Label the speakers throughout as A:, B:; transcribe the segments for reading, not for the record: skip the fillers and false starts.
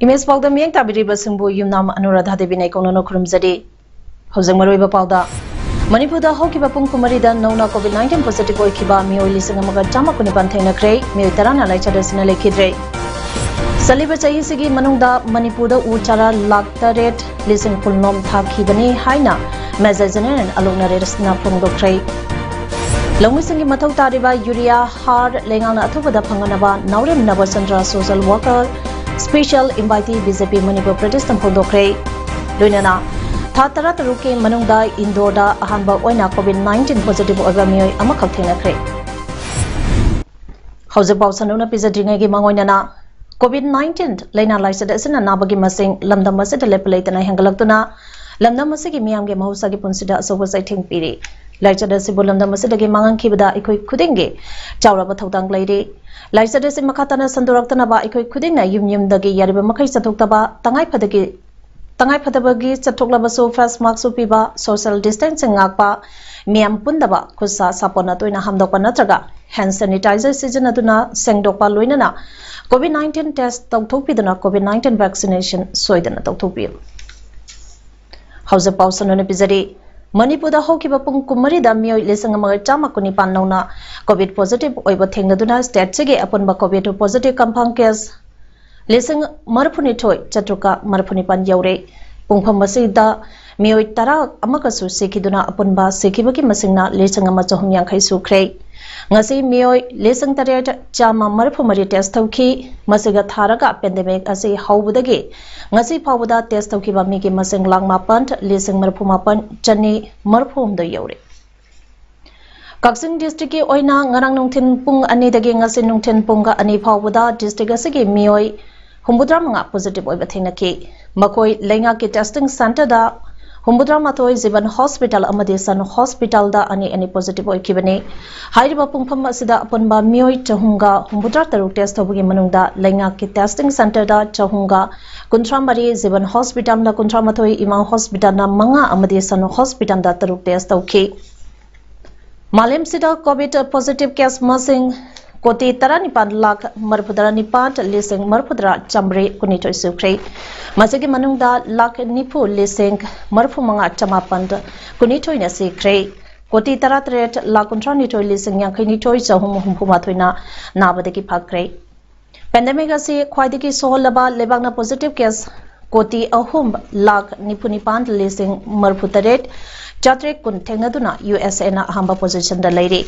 A: Image PAODAM yang tabiriba singbu yumnam Anuradha Devi nei kono khurumjadi hojang maroiba pauda Manipurda hokiba pung kumarida nauna COVID-19 positive oikiba mioi lising amaga chama kunipan thengnakhre mioi tarana laichadasina lekhidre Saliba chahi sigi manungda Manipurda uchara laktaret lising pulnom thakibani haina Major General alona resna phongdokre Longmisingi mathau tariba urea hard lengana athubada phanganaba naurem nabasandra social worker Special invitee BJP Manipur Pradesh Tamphondokre Luinana Thatara Taruke Manungda Indoda Ahanba Oina COVID-19 positive oiba mioi amakhak thenakre Hauze Pausanuna Pizadringi Mangoinana COVID-19 Laina Laisada Sina Nabagi Masing Lamdam Masida Lepalaitana Hangalaktuna Lamdam Masigi Miamge Mahusagi Punsida Sovasai Ting Piri Laisada Sibulamdam Masidagi Mangan Kibada Ikoi Kudinge Chauraba Thautang Lady Laisada si makatana sandurakta ba ikoi khuding na yum dagi yariba makai chathokta tangai phadabagi chathoklaba so face mask piba social distancing ngakpa miam pundaba khusa sapona toina hamdokpa natraga hand sanitizer season aduna sengdokpa loinana COVID-19 test tawthokpiduna COVID-19 vaccination soidana tawthokpi Hausa pausanone pizari Manipurda hokiba pung kumarida mioi lisang amaga chama kunipan nauna COVID positive oiba thengnaduna state sege apunba COVID positive compound case lisang marphuni thoi chatruka marphuni pan yaure pungpham masida mioi tara amaga su sekiduna apunba sekibagi masingna lisang ama chahum yankhai sukhre ngasi mioi lisang taret chama marphumari test thauki masiga tharaga pandemic ase haubudagi ngasi phawda test thaukiba migi masing langma pant lisang marphuma pan chani marphum do yaure Kaksing district ki oina ngarang nungthin pung ani dagi ngasi nungthin punga ani phawda district asigi mioi humbudra manga positive oiba thenaki makoi lenga ki testing center da humbudra matoi jiban hospital amadi san hospital da ani positive oikibani hairiba pungpham asida apunba mioi chahunga humbudra taru test thobugi manungda lenga ki testing center da chahunga kuntramari jiban hospital na kuntramathoi imang hospital na manga amadi san hospital da taru test thauki Malim sida COVID positive case masing koti taranipan lakh marpudra nipat lising marpudra chamre kunito sukre masigi manungda lakh nipu lising marfu manga chamapan kunito ina sikre koti taratret lakuntra nito lising yankai nito chahum humpuma thoina nabadagi phakre pandemic ase khwaidagi soholaba lebangna positive case koti ahum lakh nipunipan lising marputaret Chatrek kun thengnaduna USA na hamba position da leiri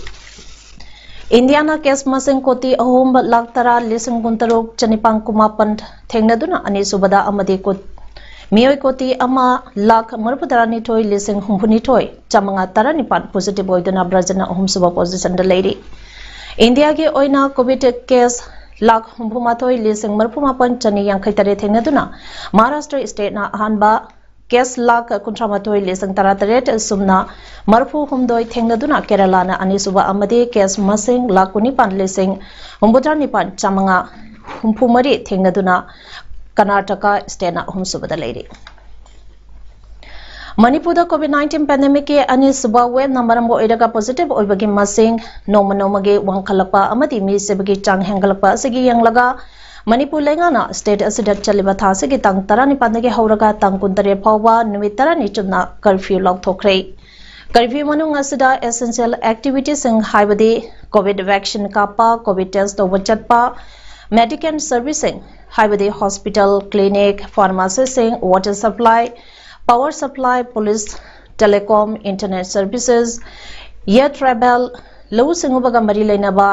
A: Indiana case masing koti ahum lakh tara lising guntaruk chanipang kumapan thengnaduna ani subada amadi kot mioi koti ama lakh marpudara ni thoi lising humpuni thoi chamanga tara nipan positive oiduna brazana ahum suba position da leiri India ge oina covid case lakh humpuma thoi lising marpuma pan chani yankhai tare thengnaduna Maharashtra state na hanba Kes lakh kuntramathoi lisang tarataret sumna marfu humdoi thengnaduna Kerala na anisuba amadi kes masing lakuni pan lising humbudra nipan chamanga humpumari thengnaduna Karnataka state na humsuba da leiri Manipurda COVID-19 pandemic ke anisuba web namaram go iraga positive oibagi masing nomange wangkhalapa amadi mi sebagi chang hengalapa sigi yanglaga Manipur lengana state asidat chaliba thasigi tang tarani pandagi hauraga tang kuntare phawba numit tarani chunna curfew laukthokre curfew manung asida essential activities sing haibadi covid vaccine kapa covid test overchatpa medical servicing haibadi hospital clinic pharmacy sing water supply power supply police telecom internet services air travel low singubaga mari leinaba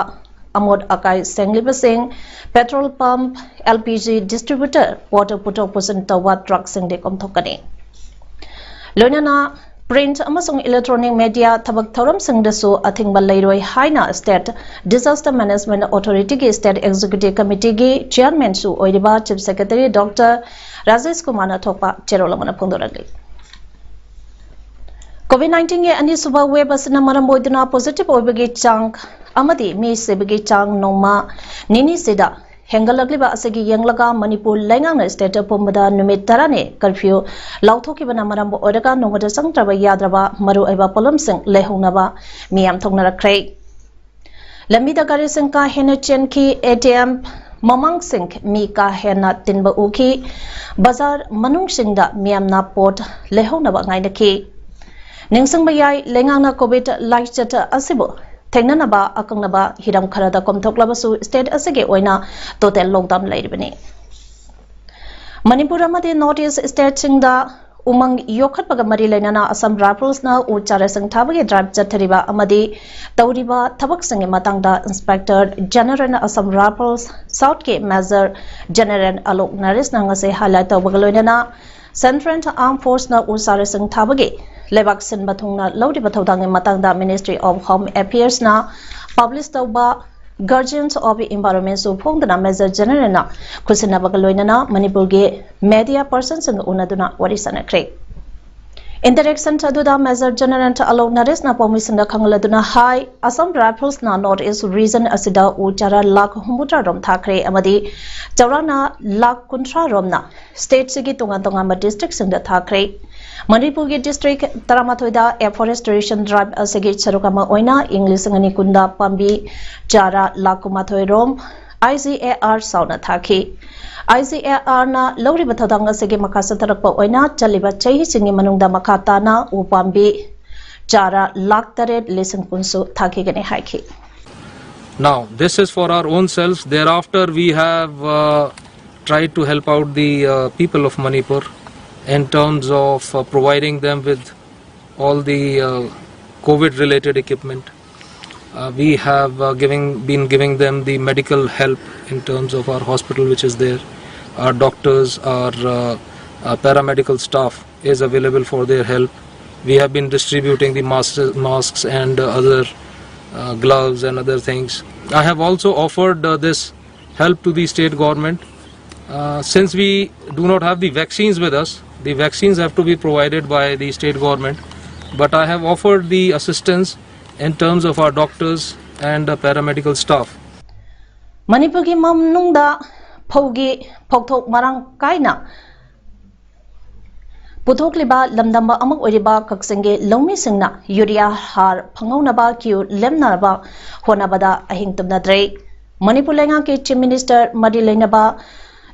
A: Amod Akai Sengliba Singh, petrol pump, LPG distributor, water puto pusan tawa truck sing de kom thokani. Lonana Print amasung electronic media thabak thoram singdasu athingba leiroi haina State Disaster Management Authority ki State Executive Committee ki Chairman su oiriba Chief Secretary Dr. Rajesh Kumar na thokpa cherolamana phongdoragli. COVID-19 ge ani suba web asna maram boiduna positive oibagi chang amadi mi sebagi chang noma nini seda hengalagliba asagi yanglaga Manipur lengang na state pomada numit tarane curfew lauthoki bana maram bo odaga nomada sangtraba yadraba maru aiba polam sing lehonaba miyam thongnarakhrei lamida gari sing ka hena chen ki ATM mamang sing mi ka hena tinba uki bazar manung singda miyam na pot lehonaba ngainaki ningsang bayai lengang na covid light chat asibo Tengnanaba akangnaba hiram kharada komthoklabasu state asage oina total lockdown lairibani Manipur amadi Northeast state singda umang yokhatpaga mari lainana Assam Rifles na uchara sangthabage drive chathariba amadi tauriba thabak sangi matangda Inspector General Assam Rifles South ke Major General Alok Naris na ngase highlight tawbagaloinana Central Armed Force na uchara sangthabage Lebak sin bathungna lodi bathodang matangda Ministry of Home Affairs na publish tawba Guardians of Environment su phongdana Major General na kusina bagaloinana Manipur ge media persons ng unaduna warisana kre Interaction taduda Major General Alok Naris na permission na khangaladuna High Assam Rifles na Northeast region asida uchara lakh humutra rom thakre amadi chawrana lakh kuntra rom na state sigi tunga ma district singda thakre Manipur ge district Taramathoida afforestation drive asagi charukama oina English ngani kunda pambi chara lakumathoi rom ICAR sauna thaki ICAR na lori bathodang asagi makasa tarakpa oina chaliba chahi singi manungda makata na upambi chara laktaret listen kunsu thaki gane haiki
B: Now this is for our own selves. Thereafter we have tried to help out the people of Manipur in terms of providing them with all the COVID related equipment. We have been giving them the medical help in terms of our hospital which is there. Our doctors, our paramedical staff is available for their help. We have been distributing the masks and other gloves and other things. I have also offered this help to the state government. Since we do not have the vaccines with us, the vaccines have to be provided by the state government, but I have offered the assistance in terms of our doctors and paramedical staff.
A: Manipur gi mamnungda phaugi phokthok marang kaina puthokliba lamdamba amok oriba kaksinge longmi singna urea har phangaunaba kyu lemnaba honabada ahingtumna drei Manipur lenga ke chief minister Madi Lainaba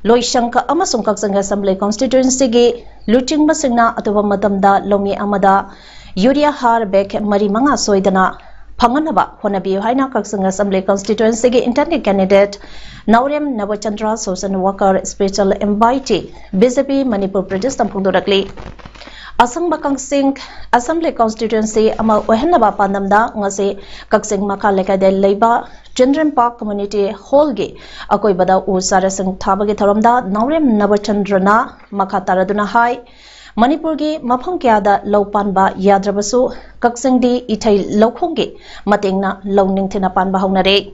A: Loishanka amasung kaksang assembly constituency gi luching basingna atuba matamda lomi amada urea har bek mari manga soidana phanganaba honabi haina kaksang assembly constituency gi intended candidate Naurem Navachandra social worker special invitee BJP Manipur Pradesh tampungdorakli Asam Bakang Singh Assembly constituency ama ohenaba pandamda ngase kaksing makha lekade leiba Children Park Community Hall ge akoi bada usara sing thabagi tharomda Naurem Navachandrana makha taraduna hai Manipur ge maphang kyada laupanba yadrabasu kaksingdi ithai laukhong ge matengna longning thina panba haunare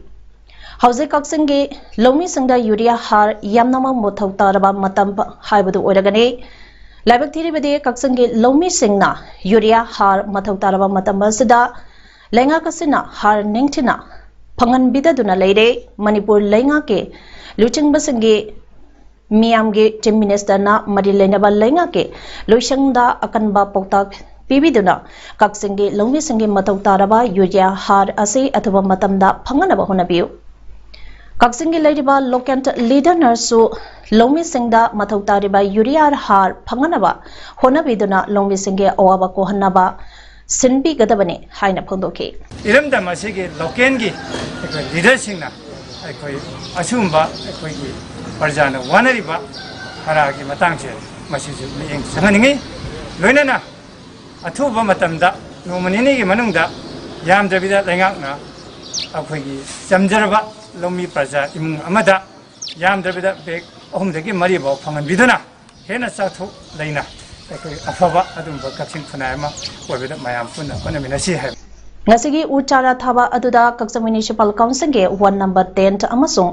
A: Hauze kaksing ge lomi singda urea har yamnama mothau taraba matam haibadu oiragane Labak thiri bade kaksang ge lomi singna urea har mathau taraba matam asida lenga kasina har ningthina phangan bidaduna leire Manipur lenga ke luching basange miyam ge chief minister na mari lenaba lenga ke loisangda akanba poktak pibiduna kaksang ge lomi singe mathau taraba urea har ase athuba matamda phanganaba honabiu Kaksing ge leiriba local leader narsu Longmi Singda mathau tariba urea har phanganaba honabiduna Longmi Singge awaba ko hanaba sinbi gadabani haina phongdoki
C: iramda masige local gi leader singna aikoi asumba aikoi gi parjana wanariba haragi matangse masiju miyeng sanganingi loinana athuba matamda nomanini gi manungda yamdabida lengakna aikoi gi jamjaraba Lomi Praja imung amada yam dabida bek ohum dagi mari ba phangan biduna hena sathu leina अफब अदुंबा Kakching खुनायमा ओइबेदा मयाम पुन्ना होनमिनसि है
A: ngasigi uchara thaba aduda kaksa municipal council ge 1 number 10 amasung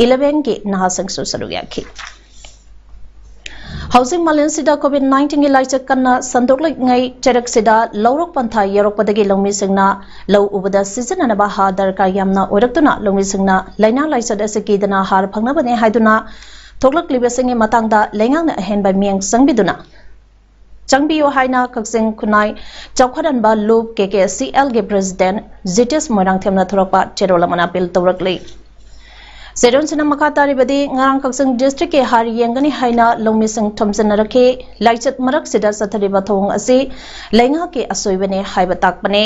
A: 11 ge nahasang su saruyaki housing malensida covid-19 ge laisa kanna sandoklai ngai cherak sida lawrok pantha yarok padagi longmi singna law ubada season anaba ha darkar yamna oiraktuna longmi singna laina laisa da sekidana har phangna bane haiduna thoklak libesingi matangda lengang na hen ba miang sangbiduna Changbiyo haina kaksing kunai chawkhadan ba loop KKCL ge president Zitis Moirang themna thorakpa cherola manapil tawrakli Seron sina makatari badi ngarang kaksing district ke hari yengani haina longmising thomsen rakhe laichat marak sida sathari ba thong ase lenga ke asoibane haiba takpane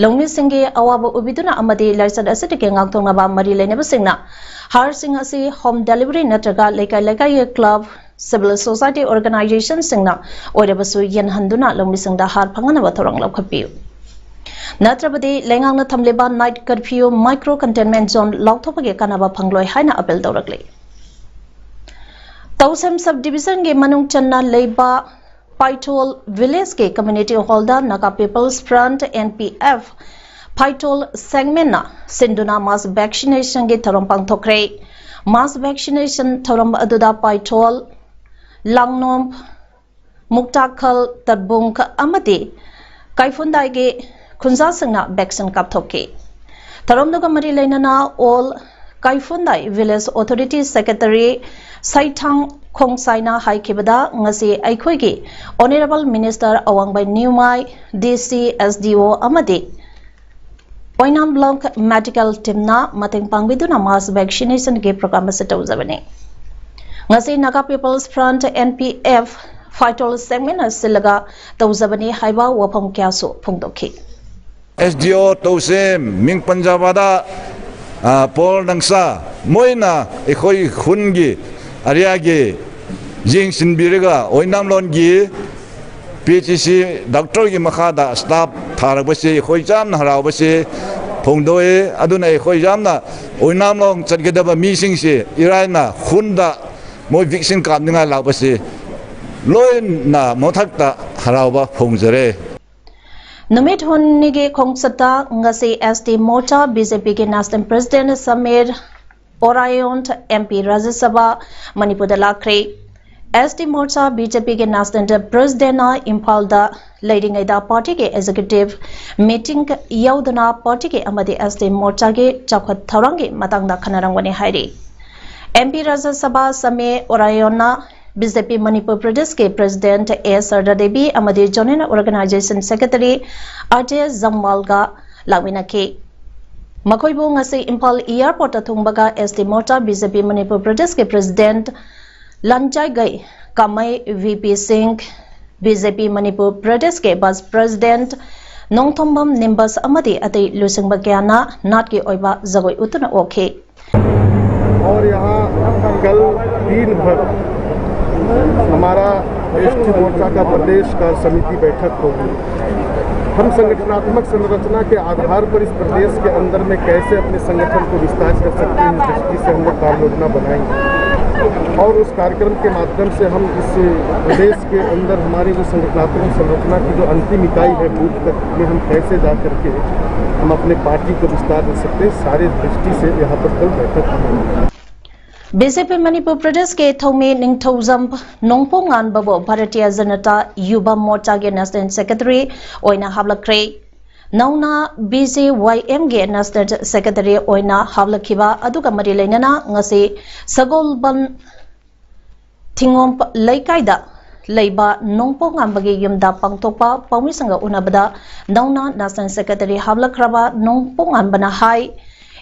A: longmising ge awaba ubiduna amadi laichat asite ke ngakthong ba mari lene basingna har sing ase home delivery natraga lekai ye club civil society organization singna oirabasu yen handuna longmisingda har phangana ba thorang lakhapiu natrabadi lengang na thamleba night curfew micro containment zone lauthopage kanaba phangloi haina apel tawrakli Tausam subdivision ge manung channa leiba Paitol village ke community hall da Naga People's Front NPF Paitol segment na sinduna mass vaccination ge thorom pangthokre mass vaccination thorom aduda Paitol Langnom Muktakhal Tarbung amati Kaifundai ge khunza singna vaccine kapthoke Tharomduga mari lainana all Kaifundai village authority secretary Saithang Khongsaina haikibada ngasi aikhoi ge honorable minister awangbai Newmai DC SDO amati Oinam Block medical team na mateng pangbiduna mass vaccination ge program se tawjabane ngasi Naga People's Front NPF Faitol segment silaga tawjabani haiba wapam kyaso phongdokhi
D: SDO Tausem Ming Panjabada Paul Nangsa Moina ekhoi khungi ariagi jing sinbiriga oinam longi PHC doctor gi makhada staff tharabase ekhoi jam na harawbase phongdoe aduna ekhoi jam na oinam long chatgedaba mi singse iraina khunda moi vaccine kapninga laubase loin na mothakta harawba phongjare
A: Namit Honige Kongsata ngasi SD Mota BJP ke National President Samir Orayon MP Rajya Sabha Manipur da lakre SD Mota BJP ke National President na Impal da leading da party ke executive meeting yaudana party ke amadi SD Mota ke chakhat tharangi matang da khanarang bani hairi MP Rajya Sabha Samir Orayon na BJP Manipur Pradesh ke President A. Sarda Devi amadi Joint Organization Secretary Ajay Zamwalga lawina ke Makoibu ngasi Impal Airport thungbaga SD Mota BJP Manipur Pradesh ke President Lanjai Gai Kamai VP Singh BJP Manipur Pradesh ke Vice President Nongthombam Nimbas amadi atai lusingba kyana nat ke oiba jagoi utuna okhe
E: और यहाँ कल दिन भर हमारा ST मोर्चा का प्रदेश का समिति बैठक होगी हम संगठनात्मक संरचना के आधार पर इस प्रदेश के अंदर में कैसे अपने संगठन को विस्तार कर सकते हैं इस दृष्टि से हमने कार्य योजना बनाई और उस कार्यक्रम के माध्यम से हम इस प्रदेश के अंदर हमारी जो संगठनात्मक संरचना की जो अंतिम इकाई है बूथ तक में हम कैसे जा करके हम अपने पार्टी को विस्तार कर सकते हैं सारे दृष्टि से यहाँ पर कल बैठक हुई
A: BJP Manipur Pradesh ke Thome Ningthojam Nongpongan Babo Bharatiya Janata Yuba Morcha ge National Secretary oina hablakre Nauna BJYM ge National Secretary oina hablakhiba aduga mari leinana ngasi Sagolban Thingom Laikaida Leiba Nongpongan bagi yumda pangtokpa paumisanga unabada Nauna National Secretary hablakraba Nongpongan bana hai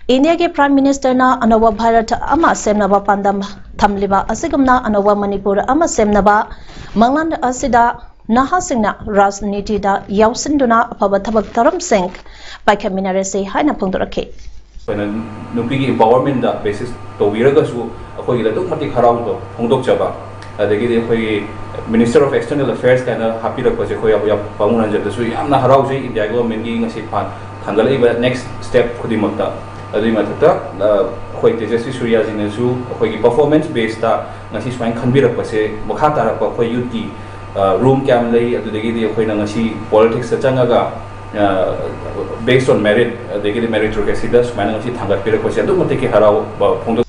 A: India ke Prime Minister na Anova Bharat ama semnaba pandam thamliba asigumna Anova Manipur ama semnaba Mangland asida naha singna rajniti da yausinduna apaba thabak taram singh paikhaminare se haina phongdorakhe
F: When nupigi empowerment da basis to wiraga su akoi la tok mati kharau to phongdok chaba adagi de khoi Minister of External Affairs kana happy rak pase khoi ya pamunan jada su yamna harau je India government gi ngasi phan thangalai ba next step khudimakta adui mathata khoi tejaswi surya jine su khoi gi performance based ta ngasi swain khanbirak pase mokha tarak pa khoi youth ki room cam lay adudagi di khoi na ngasi politics sa changaga based on merit adudagi di meritocracy da sumana ngasi thangat pira ko se adu mate ki harau phongdo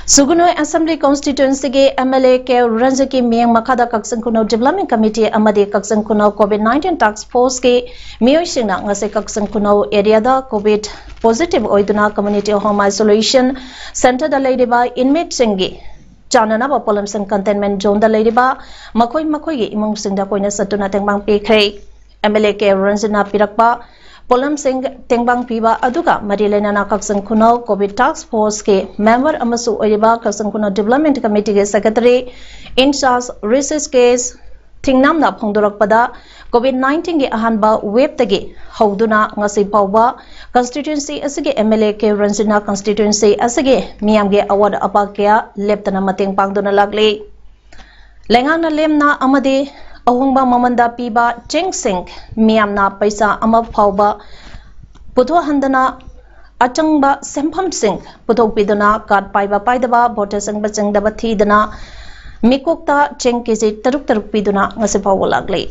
A: Sugunoi Assembly Constituency ke MLA ke Ranjaki Miang Makada Kaksang Kuno Development Committee Amadi Kaksang Kuno COVID-19 Task Force ke Miyosina ngase Kaksang Kuno area da COVID positive oiduna community home isolation center da leidiba inmate singi chanana ba polam sang containment zone da leidiba makoi gi imong sing da koina satuna tengbang pe khrei MLA ke Ranjana pirakpa Polam Singh Tengbang Piba Aduga Marilena Kaksang Kuno COVID Task Force ke member Amasu Oiba Kaksang Kuno Development Committee ke Secretary in charge research case Tingnam na Pongdorak Pada COVID-19 ke ahanba web tagi Hauduna ngasi pauba constituency asige MLA ke Ranjana constituency asige miyam ge award apakya leptana mating pangdona lagli Lengang na lemna amade ahungba mamanda piba chengsing miyamna paisa ama phauba putho handana achangba sempham sing putho piduna card paiba paidaba voter sangba changdaba thidana mikokta cheng kiji taruk piduna ngase phauba lagle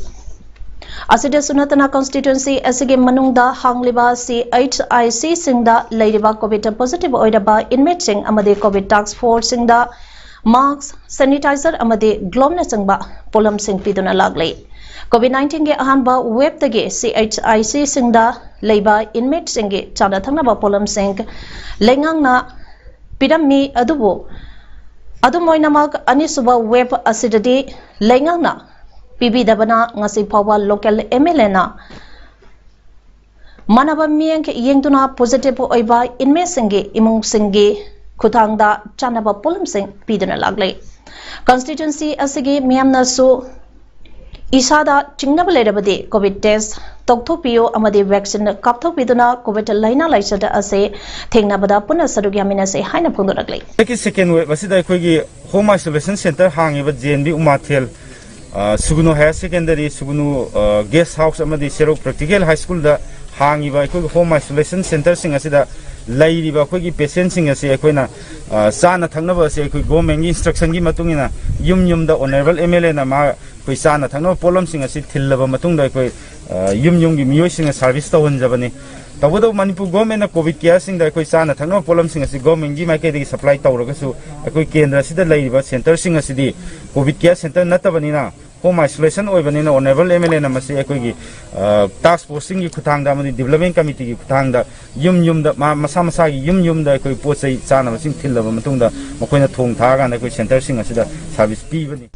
A: asida sunatana constituency asige manungda hangliba CHIC singda leiriba covid positive oidaba inmate sing amade covid task force singda Mask, sanitizer amade glove na sangba polam sing piduna laglay. COVID-19 ge ahanba web tage CHIC singda leiba inmate singe chana thangna ba polam sing lengang na pidammi adubo adumoina mak anisuba web asidadi lengang na pibi dabana ngasi phawa local MLA na manaba miyang yengduna positive oiba inmate singe imung singe Kutangda chanaba polam sing pidana lagle constituency asigi miyamna su isada chingnaba lerabade covid test tokthopio amade vaccine kapthopiduna covid laina laisada ase thengnabada puna sarugyamina se haina phungdoragle
G: ki second wave asida khoigi home isolation center hangiba JNB umathel suguno higher secondary suguno guest house amadi serok practical high school da hangiba khoigi home isolation center sing asida lairiba khoigi patient sing ase khoina sana thangnaba ase khoi government gi instruction gi matungina yum da honorable MLA na ma khoi sana thangnaba problem sing ase thillaba matungda khoi yum gi miyoi sing service to honjabani tawdo manipur government na covid care sing da khoi sana thangnaba problem sing ase government gi mai ke di supply tawraga su khoi kendra sida lairiba center sing ase di covid care center natabani na home isolation oibanina honorable MLA na masi ekoi task posting gi khuthangda mani development committee gi khuthangda yum da masa gi yum da ekoi pochai chana masing thillaba matungda makoina thong thaga na ekoi center sing asida service pibani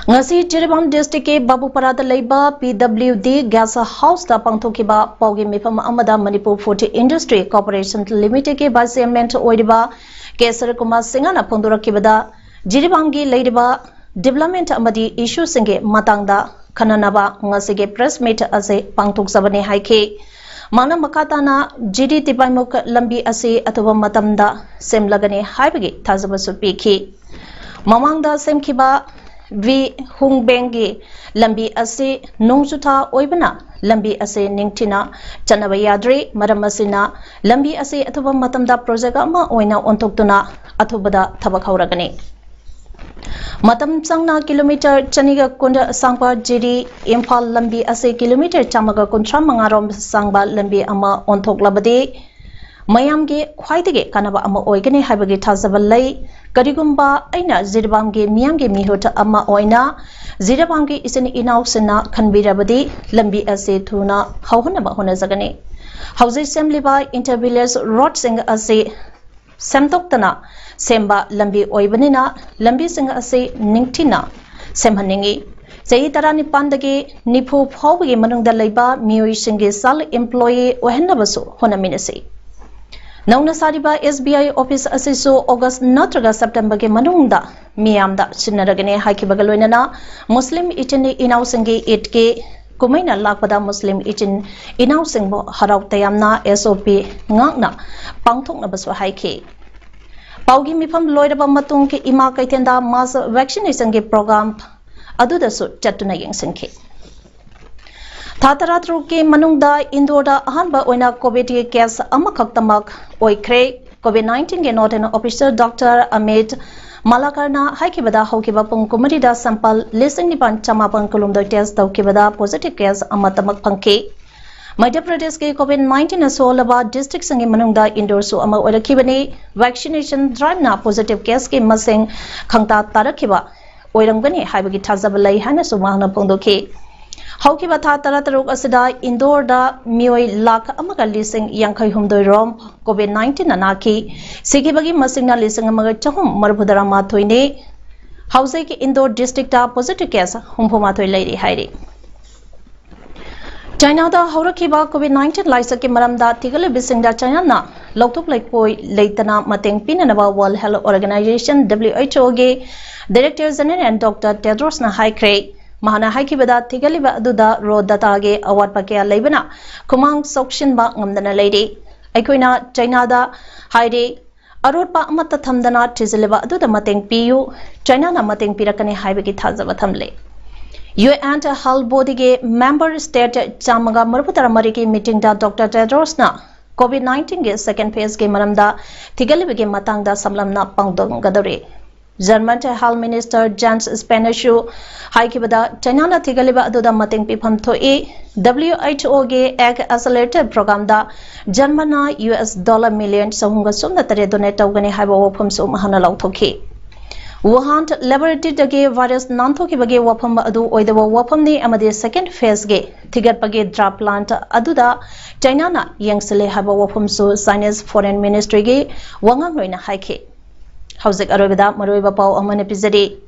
A: ngasi Jiribam district ke Babupara da leiba PWD gas house da pangthokiba paugi mifam amada Manipur Food Industry Corporation Limited ke vice chairman oidiba Kesar Kumar Singh na phongdorakibada Jiribam gi leiba development amadi issue singe matangda khananaba ngasige press meet ase pangthok sabane haike mana makata na GD tipaimok lambi ase athuba matamda semlagane haibage thajabasu piki mamangda semkiba vi hungbengi lambi ase nongchutha oibana lambi ase ningthina chanaba yadre maramasina lambi ase athuba matamda project ama oina ontoktuna athubada thabak hauragane Matam sangna kilometer chaniga kunda sangpa jiri Imphal lambi ase kilometer chamaga kuntra mangarom sangba lambi ama onthok labade mayam ge khwaidege kanaba ama oigane haibage thazaba lai karigumba aina Jiribam ge miyam ge mihota ama oina Jiribam ge isini inaw sena khanbirabadi lambi ase thuna hawhunaba honazagane hauze semliba intervillers road sing ase semtoktana semba lambi oibanina lambi singa ase ningthina semhaningi sei tarani pandage nipu phawge manungda leiba miyoi singe sal employee ohennabasu honaminase nauna sariba SBI office ase so August natraga September ge manungda miyamda sinaragane haikibagaloinana muslim itini inaw singe 8k kumaina lakpada muslim itin inaw singbo harau tayamna SOP ngakna pangthokna basu haike Paugi mifam loiraba matung ke ima kaitenda mass vaccination ke program aduda su chatuna yengsingke Thatharatru ke manungda Indoda ahanba oina COVID ke case amakhaktamak oikre COVID-19 ke noten officer Dr. Amit Malakarna haikibada haukiba pung kumarida sampal lising nipan chamapan kulumdoi test daukibada positive case amatamak pangke. Madhya Pradesh ke COVID-19 asolaba district sangi manungda indoor su ama orakibani vaccination drive na positive case ke masing khangta tarakiba oirangani haibagi thazaba lai hana su mahna pongdoke. Haukiba tha tarataruk asida indoor da mioi lakh amaga lising yankhai humdoi rom COVID-19 anaki sikibagi masingna lising amaga chahum marbudara mathoine hausai ke indoor district da positive case humphoma mathoi lairi hairi. China da haurakhiba COVID-19 laisa ke maramda tigale bisingda China na loktok laikpoi leitana mateng pinanaba World Health Organization WHO ge Director General and Dr. Tedros na haikre mahana haikibada tigaliba aduda ro data ge award pakya leibana kumang sokshin ba ngamdana leidi aikoina China da haide arotpa amata thamdana tizileba aduda mateng piyu China na mateng pirakane haibagi thazaba thamle UN Health Body ge member state chamaga marputara mari ki meeting da Dr. Tedros na COVID-19 ge second phase ge maramda tigaliba ge matangda samlamna pangdong gadore German Health Minister Jens Spahn haikibada China na tigaliba aduda mateng pifam thoi WHO ge egg accelerator program da German na US dollar million sahunga somna tare donate tawgani haiba wafam so mahana lauthoki Wuhan laboratory dage virus nanthoki bage wafam adu oidaba wafam ni amade second phase ge tigat bage drop plant aduda China na yangsele haiba wafam so Chinese foreign ministry ge wangang loina haike Hauzik Arobida Maroiba Pau Amane Pizadi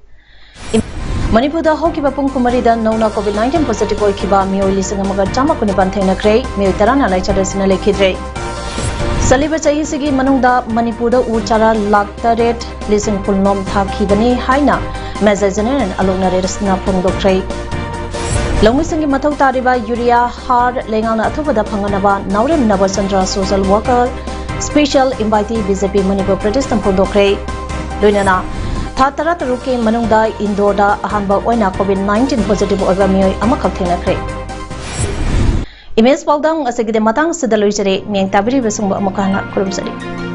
A: Manipuda Hokiba Punkumarida Nona COVID-19 positive Oikiba Mio Lisingamaga Jamakuni Banthena Grey, Mio Tarana Laichadasina Lekidre. Saliba Chaisigi Manunda Manipuda Uchara Laktaret Lising Pulnom Thakibani Haina Mazazanan and Alona Resna Pungo Cray. Longisingi Matau Tariba Yuria Hard Lengana Atubada Panganaba Naurim Nabasandra social worker Special invitee BJP Manipur Pradesh Tampondo Cray. Loinana Tatara Taruki Manungda Indoda Ahanba Oina COVID-19 positive over Mio Amakathina Cray. Image Paldang Asagide Matang Sidalujere, Miang Tabiri Vesumba Amakana Kurumsari.